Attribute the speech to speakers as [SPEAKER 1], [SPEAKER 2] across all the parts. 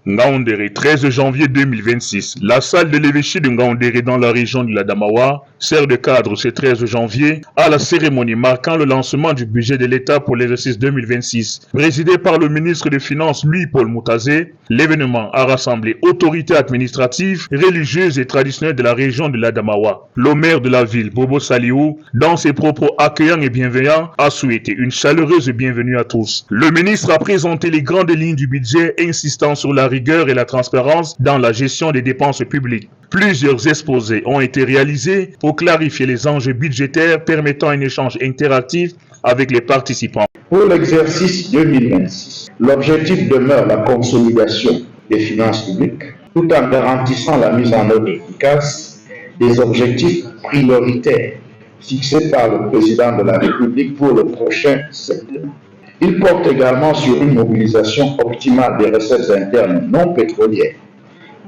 [SPEAKER 1] Ngaoundéré, 13 janvier 2026. La salle de l'évêché de Ngaoundéré dans la région de l'Adamawa sert de cadre ce 13 janvier à la cérémonie marquant le lancement du budget de l'État pour l'exercice 2026. Présidé par le ministre des Finances Louis-Paul Moutazé, l'événement a rassemblé autorités administratives, religieuses et traditionnelles de la région de l'Adamawa. Le maire de la ville, Bobo Saliou, dans ses propos accueillants et bienveillants, a souhaité une chaleureuse bienvenue à tous. Le ministre a présenté les grandes lignes du budget, insistant sur la rigueur et la transparence dans la gestion des dépenses publiques. Plusieurs exposés ont été réalisés pour clarifier les enjeux budgétaires permettant un échange interactif avec les participants.
[SPEAKER 2] Pour l'exercice 2026, l'objectif demeure la consolidation des finances publiques tout en garantissant la mise en œuvre efficace des objectifs prioritaires fixés par le président de la République pour le prochain septembre. Il porte également sur une mobilisation optimale des recettes internes non pétrolières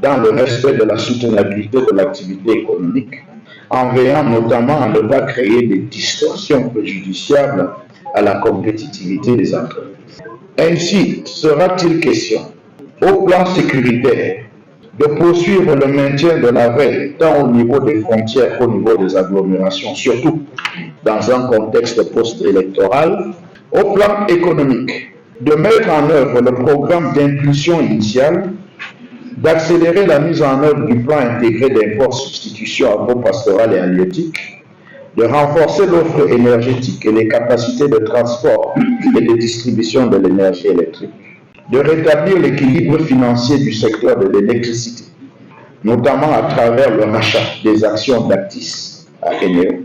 [SPEAKER 2] dans le respect de la soutenabilité de l'activité économique, en veillant notamment à ne pas créer des distorsions préjudiciables à la compétitivité des entreprises. Ainsi, sera-t-il question, au plan sécuritaire, de poursuivre le maintien de la veille tant au niveau des frontières qu'au niveau des agglomérations, surtout dans un contexte post-électoral. Au plan économique, de mettre en œuvre le programme d'impulsion initiale, d'accélérer la mise en œuvre du plan intégré d'import substitution agro-pastorale et halieutique, de renforcer l'offre énergétique et les capacités de transport et de distribution de l'énergie électrique, de rétablir l'équilibre financier du secteur de l'électricité, notamment à travers le rachat des actions d'Actis à Eneo,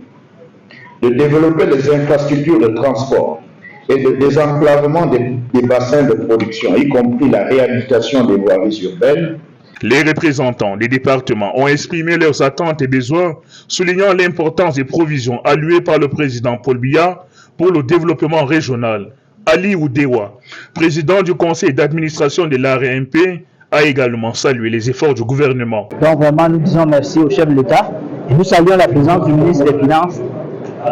[SPEAKER 2] de développer les infrastructures de transport et de désenclavement des bassins de production, y compris la réhabilitation des voiries urbaines.
[SPEAKER 1] Les représentants des départements ont exprimé leurs attentes et besoins, soulignant l'importance des provisions allouées par le président Paul Biya pour le développement régional. Ali Oudewa, président du conseil d'administration de l'ARMP, a également salué les efforts du gouvernement.
[SPEAKER 3] Donc vraiment, nous disons merci au chef de l'État et nous saluons la présence du ministre des Finances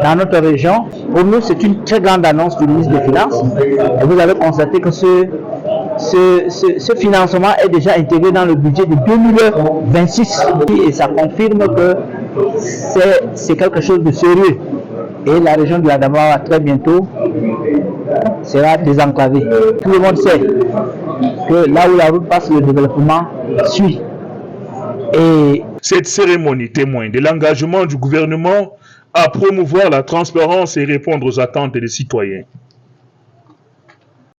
[SPEAKER 3] dans notre région. Pour nous, c'est une très grande annonce du ministre des Finances. Et vous avez constaté que ce financement est déjà intégré dans le budget de 2026. Et ça confirme que c'est quelque chose de sérieux. Et la région de l'Adamawa, très bientôt, sera désenclavée. Tout le monde sait que là où la route passe, le développement suit. Et
[SPEAKER 1] cette cérémonie témoigne de l'engagement du gouvernement à promouvoir la transparence et répondre aux attentes des citoyens.